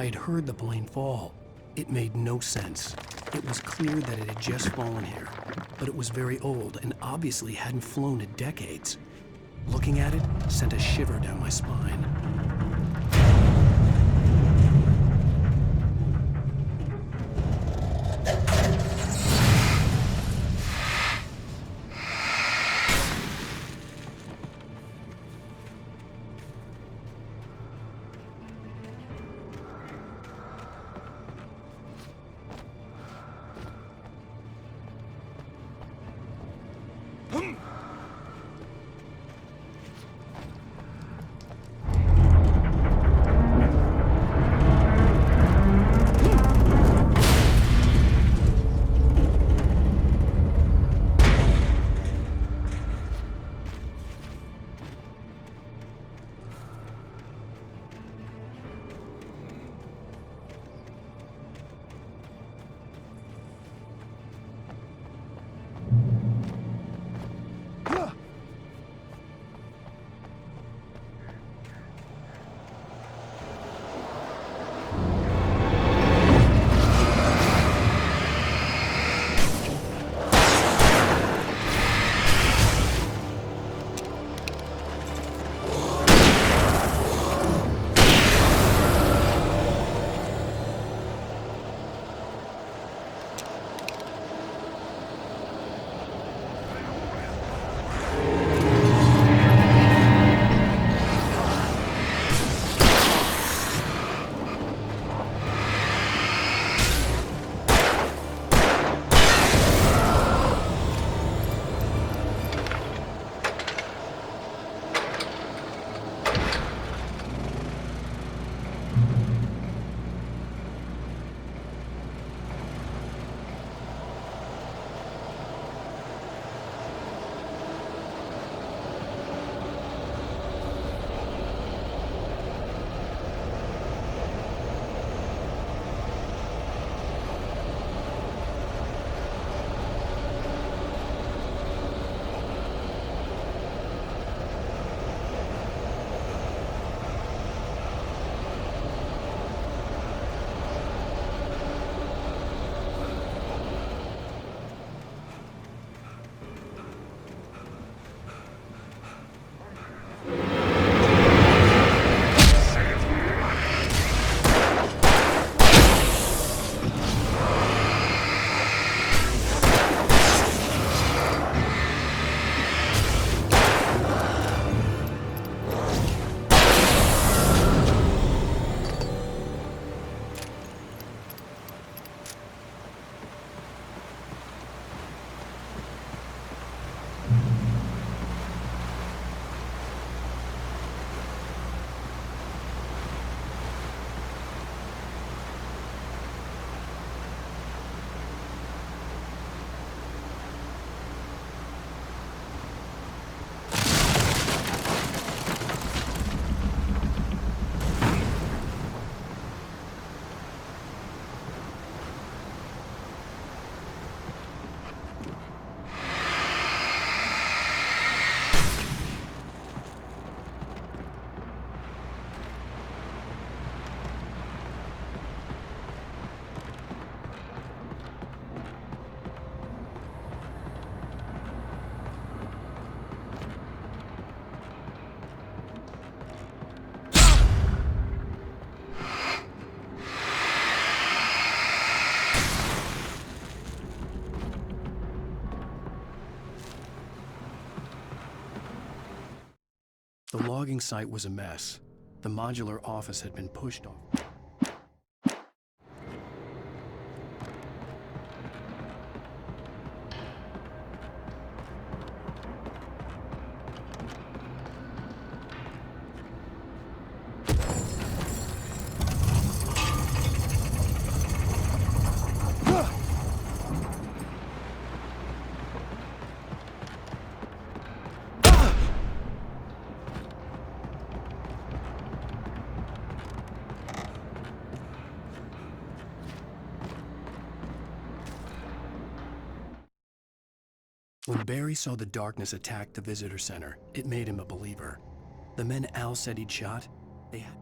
I had heard the plane fall. It made no sense. It was clear that it had just fallen here, but it was very old and obviously hadn't flown in decades. Looking at it sent a shiver down my spine. The logging site was a mess. The modular office had been pushed off. When Barry saw the darkness attack the visitor center, it made him a believer. The men Al said he'd shot, they had...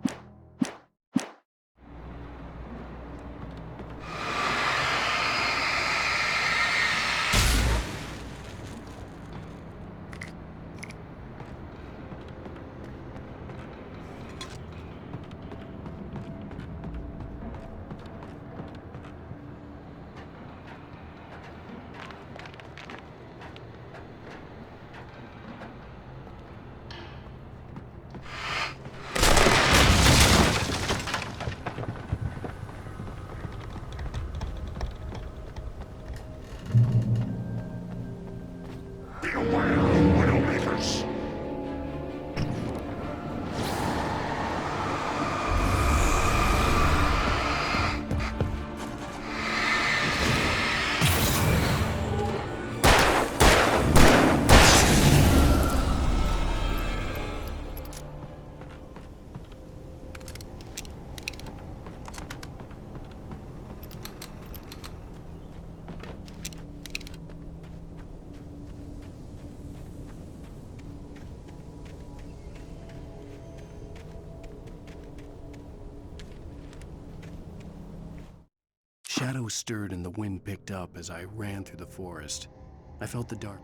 shadows stirred and the wind picked up as I ran through the forest. I felt the dark.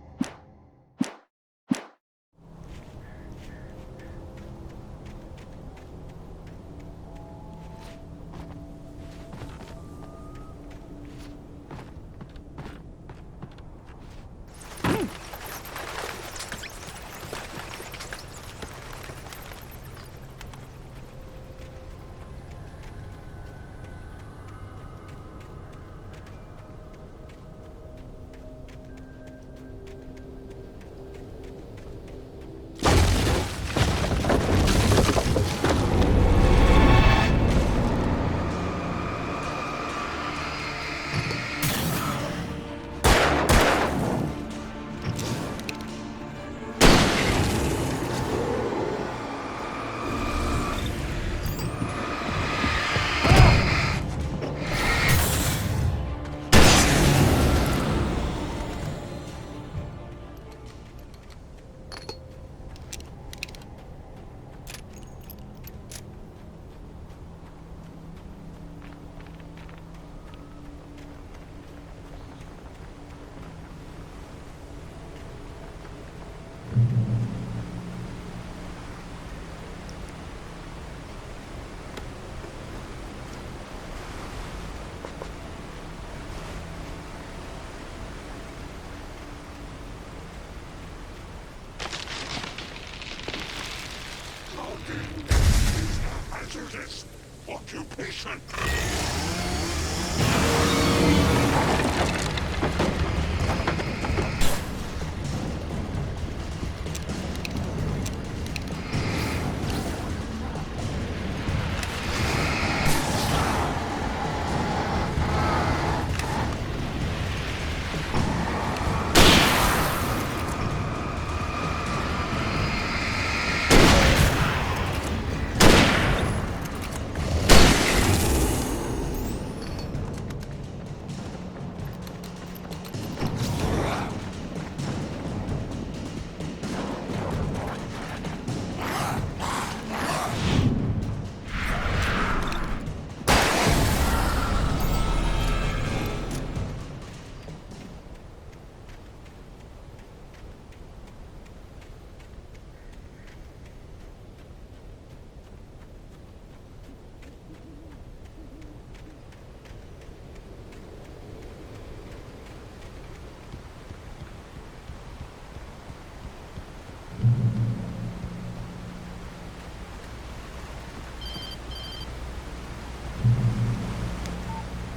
Hazardous occupation.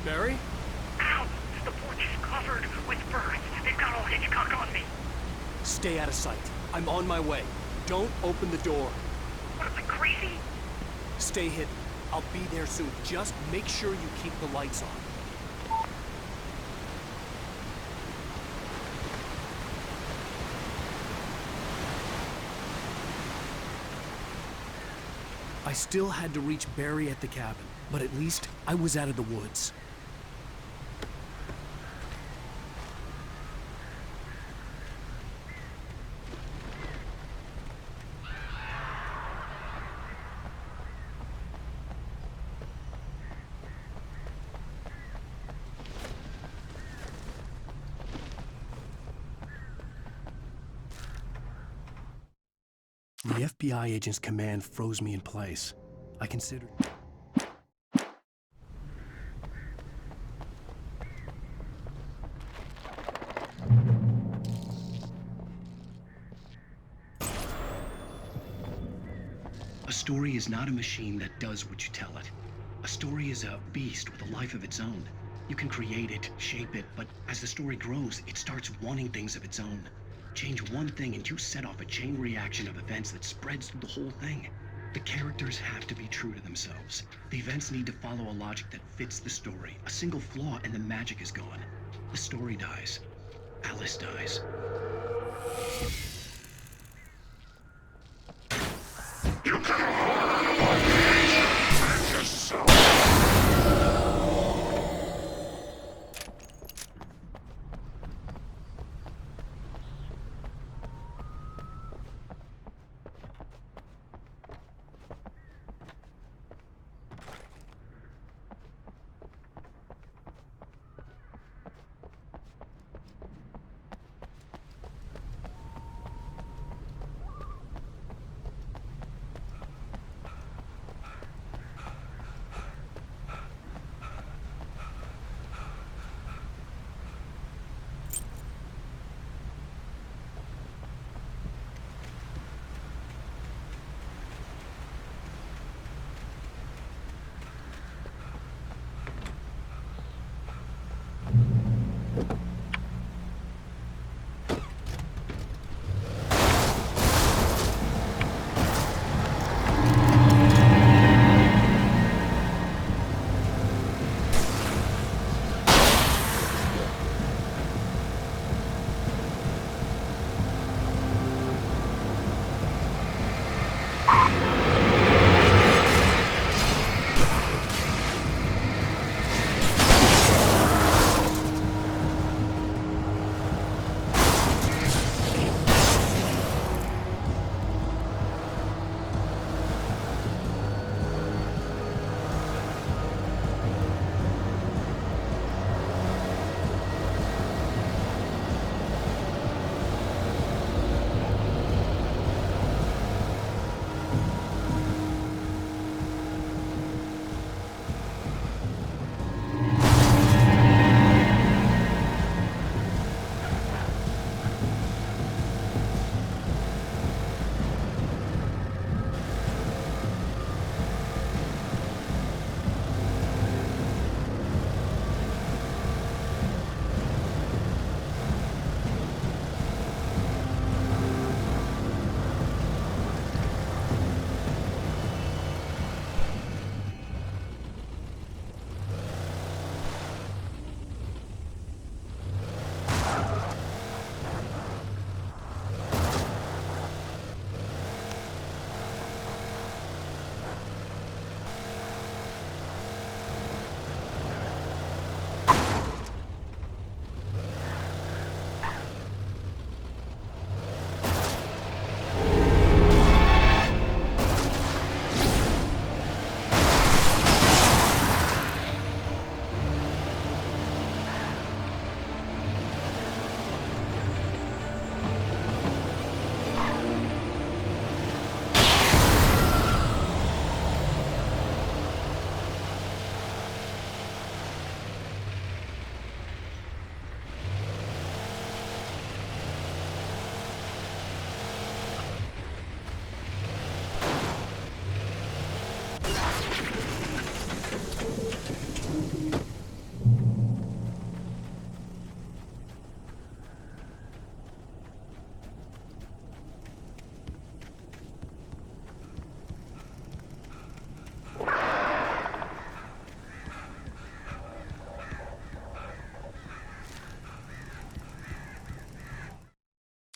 Barry? Ow! The porch is covered with birds. They've got all Hitchcock on me. Stay out of sight. I'm on my way. Don't open the door. What am I, crazy? Stay hidden. I'll be there soon. Just make sure you keep the lights on. I still had to reach Barry at the cabin, but at least I was out of the woods. The FBI agent's command froze me in place. I considered... A story is not a machine that does what you tell it. A story is a beast with a life of its own. You can create it, shape it, but as the story grows, it starts wanting things of its own. Change one thing and you set off a chain reaction of events that spreads through the whole thing. The characters have to be true to themselves. The events need to follow a logic that fits the story. A single flaw and the magic is gone. The story dies. Alice dies. You can yourself.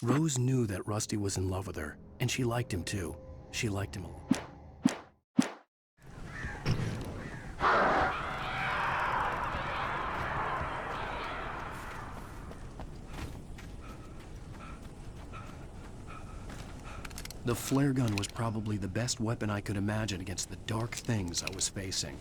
Rose knew that Rusty was in love with her, and she liked him too. She liked him a lot. The flare gun was probably the best weapon I could imagine against the dark things I was facing.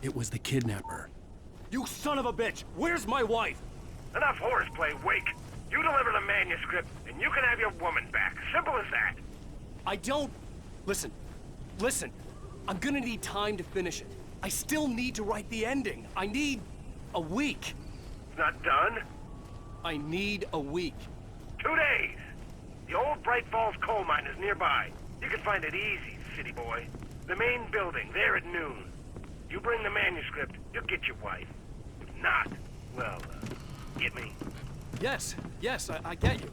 It was the kidnapper. You son of a bitch! Where's my wife? Enough horseplay, Wake. You deliver the manuscript, and you can have your woman back. Simple as that. I don't... Listen. I'm gonna need time to finish it. I still need to write the ending. I need a week. It's not done. I need a week. 2 days. The old Bright Falls coal mine is nearby. You can find it easy, city boy. The main building, there at noon. You bring the manuscript, you'll get your wife. If not, well, get me. Yes, I get you.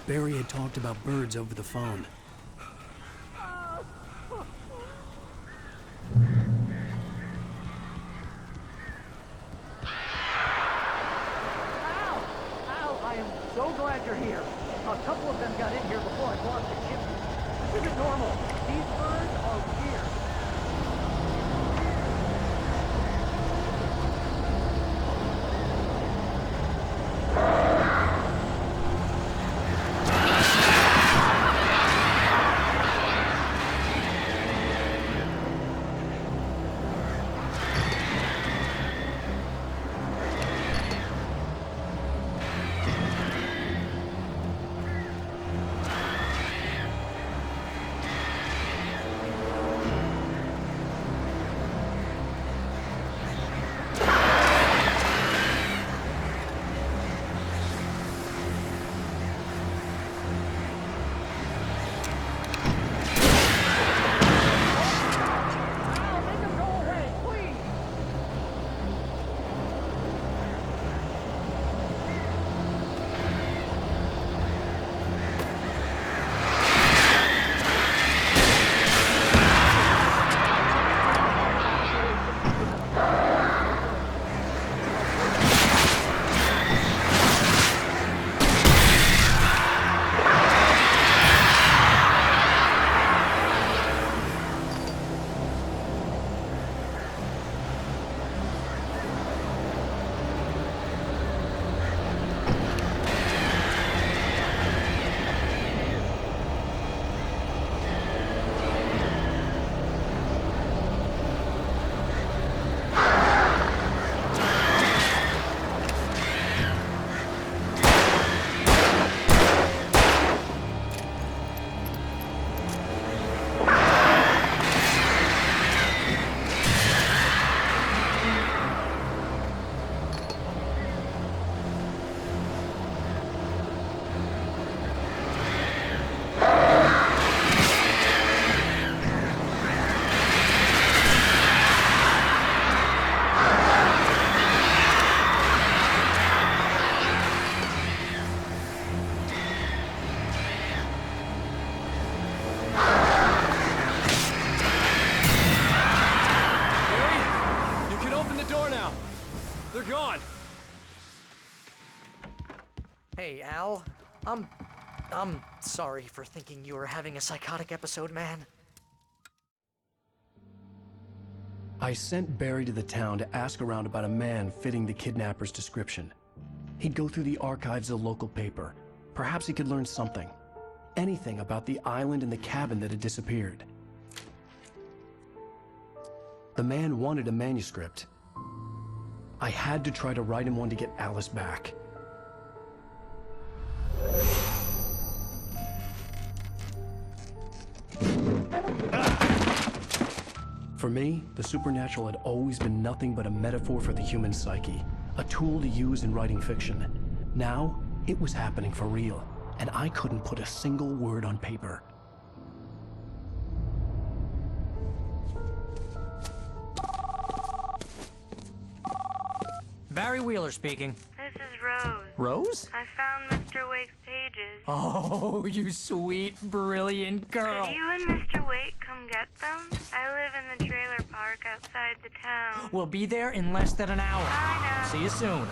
Barry had talked about birds over the phone. Al, I am so glad you're here. A couple of them got in here before I blocked the ship. This isn't normal. These birds are weird. Hey, Al. I'm sorry for thinking you were having a psychotic episode, man. I sent Barry to the town to ask around about a man fitting the kidnapper's description. He'd go through the archives of the local paper. Perhaps he could learn something. Anything about the island and the cabin that had disappeared. The man wanted a manuscript. I had to try to write him one to get Alice back. For me, the supernatural had always been nothing but a metaphor for the human psyche, a tool to use in writing fiction. Now, it was happening for real, and I couldn't put a single word on paper. Barry Wheeler speaking. This is Rose. Rose? I found Mr. Wake's pages. Oh, you sweet, brilliant girl. Could you and Mr. Wake come get them? I live in the trailer park outside the town. We'll be there in less than an hour. I know. See you soon.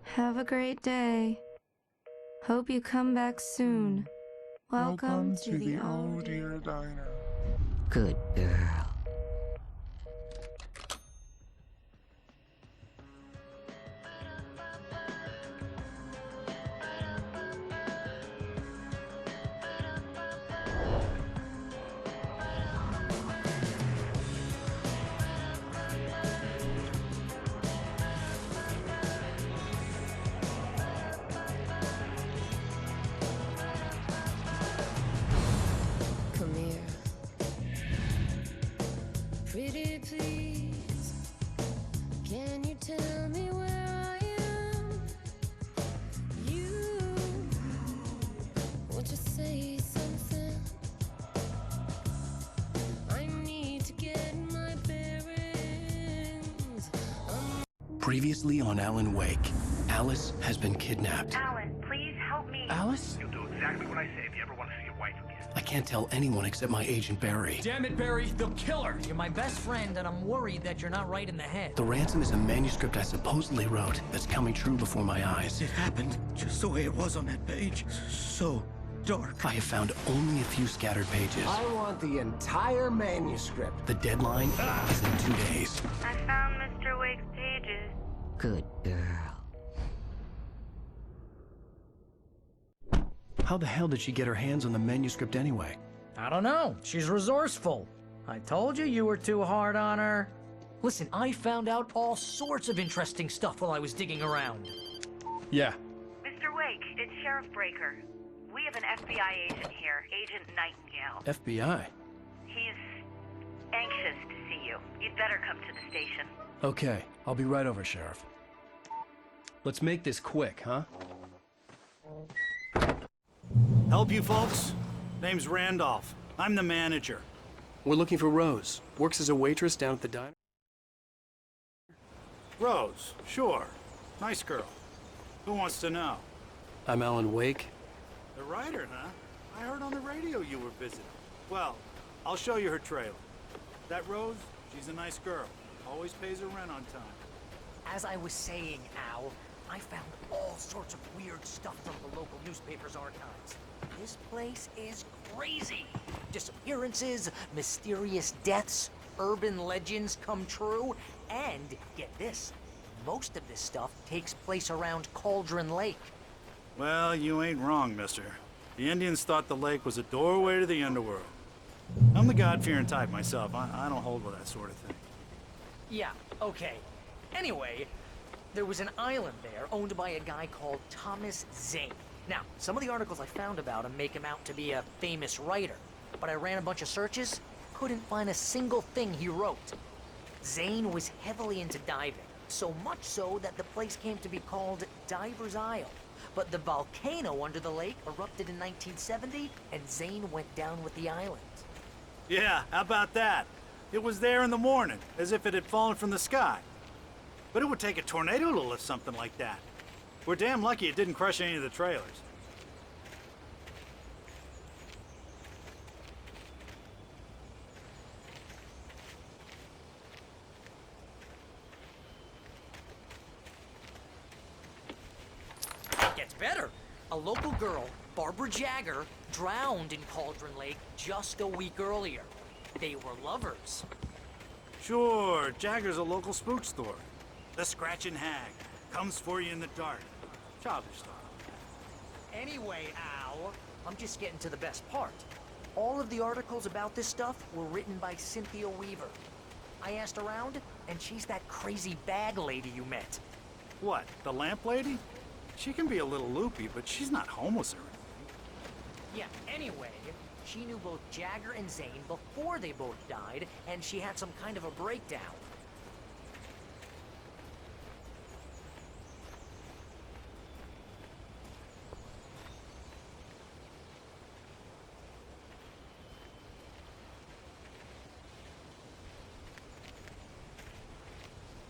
Have a great day. Hope you come back soon. Welcome to the Oh Dear Diner. Good girl. Come here. Pretty please, can you tell me where I am? You, won't you say something? I need to get my bearings. Previously on Alan Wake, Alice has been kidnapped. Alan, please help me. Alice? You'll do exactly what I say if you ever want to see your wife again. I can't tell anyone except my agent Barry. Damn it, Barry, they'll kill her! You're my best friend, and I'm worried that you're not right in the head. The ransom is a manuscript I supposedly wrote that's coming true before my eyes. It happened just the way it was on that page. So dark. I have found only a few scattered pages. I want the entire manuscript. The deadline is in 2 days. I found Mr. Wake's pages. Good girl. How the hell did she get her hands on the manuscript anyway? I don't know. She's resourceful. I told you were too hard on her. Listen, I found out all sorts of interesting stuff while I was digging around. Yeah. Mr. Wake, it's Sheriff Breaker. We have an FBI agent here, Agent Nightingale. FBI? He's anxious to see you. You'd better come to the station. Okay, I'll be right over, Sheriff. Let's make this quick, huh? Help you folks? Name's Randolph. I'm the manager. We're looking for Rose. Works as a waitress down at the diner. Rose, sure. Nice girl. Who wants to know? I'm Alan Wake. The writer, huh? I heard on the radio you were visiting. Well, I'll show you her trailer. That Rose, she's a nice girl. Always pays her rent on time. As I was saying, Al, I found all sorts of weird stuff from the local newspaper's archives. This place is crazy. Disappearances, mysterious deaths, urban legends come true, and get this, most of this stuff takes place around Cauldron Lake. Well, you ain't wrong, mister. The Indians thought the lake was a doorway to the underworld. I'm the God-fearing type myself. I don't hold with that sort of thing. Yeah, okay. Anyway, there was an island there owned by a guy called Thomas Zane. Now, some of the articles I found about him make him out to be a famous writer, but I ran a bunch of searches, couldn't find a single thing he wrote. Zane was heavily into diving, so much so that the place came to be called Diver's Isle. But the volcano under the lake erupted in 1970, and Zane went down with the island. Yeah, how about that? It was there in the morning, as if it had fallen from the sky. But it would take a tornado to lift something like that. We're damn lucky it didn't crush any of the trailers. gets better. A local girl, Barbara Jagger, drowned in Cauldron Lake just a week earlier. They were lovers. Sure, Jagger's a local spook store. The Scratching Hag comes for you in the dark. Childish stuff. Anyway, Al, I'm just getting to the best part. All of the articles about this stuff were written by Cynthia Weaver. I asked around, and she's that crazy bag lady you met. What, the lamp lady? She can be a little loopy, but she's not homeless or anything. Yeah, anyway, she knew both Jagger and Zane before they both died, and she had some kind of a breakdown.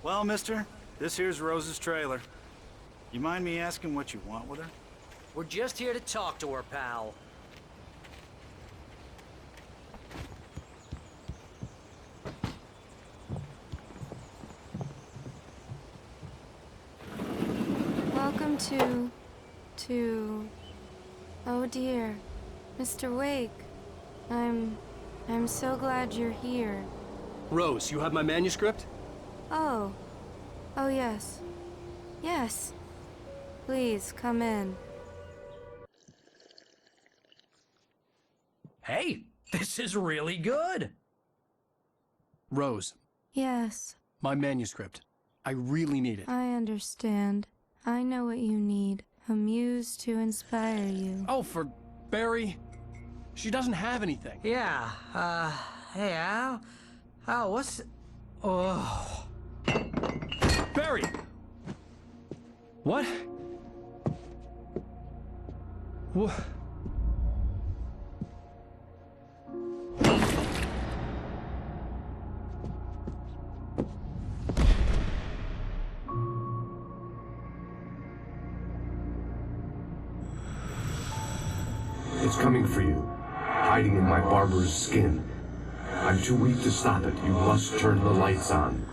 Well, mister, this here's Rose's trailer. You mind me asking what you want with her? We're just here to talk to her, pal. Welcome to... Oh dear, Mr. Wake. I'm so glad you're here. Rose, you have my manuscript? Oh. Oh yes. Yes. Please, come in. Hey, this is really good. Rose, Yes, my manuscript. I really need it. I understand. I know what you need. A muse to inspire you. Oh, for Barry? She doesn't have anything. Yeah, hey, Al? Al, what's... Oh... Barry! What? What? It's coming for you, hiding in my barber's skin. I'm too weak to stop it. You must turn the lights on.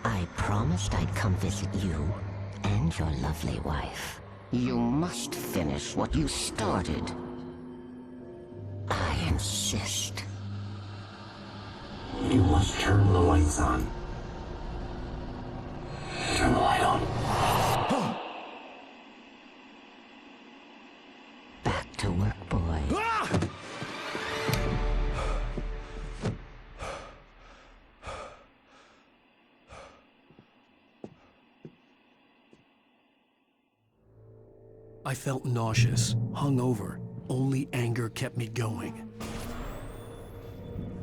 I promised I'd come visit you and your lovely wife. You must finish what you started. I insist. You must turn the lights on. Turn the light on. Back to work, boy. I felt nauseous, hungover. Only anger kept me going.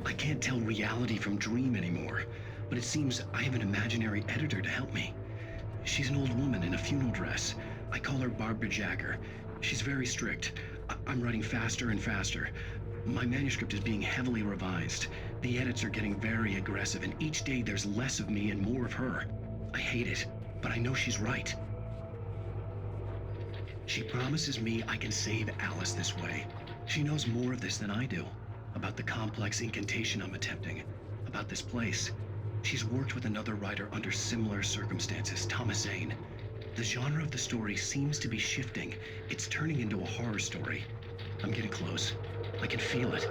I can't tell reality from dream anymore, but it seems I have an imaginary editor to help me. She's an old woman in a funeral dress. I call her Barbara Jagger. She's very strict. I'm writing faster and faster. My manuscript is being heavily revised. The edits are getting very aggressive, and each day there's less of me and more of her. I hate it, but I know she's right. She promises me I can save Alice this way. She knows more of this than I do. About the complex incantation I'm attempting. About this place. She's worked with another writer under similar circumstances, Thomas Zane. The genre of the story seems to be shifting. It's turning into a horror story. I'm getting close. I can feel it.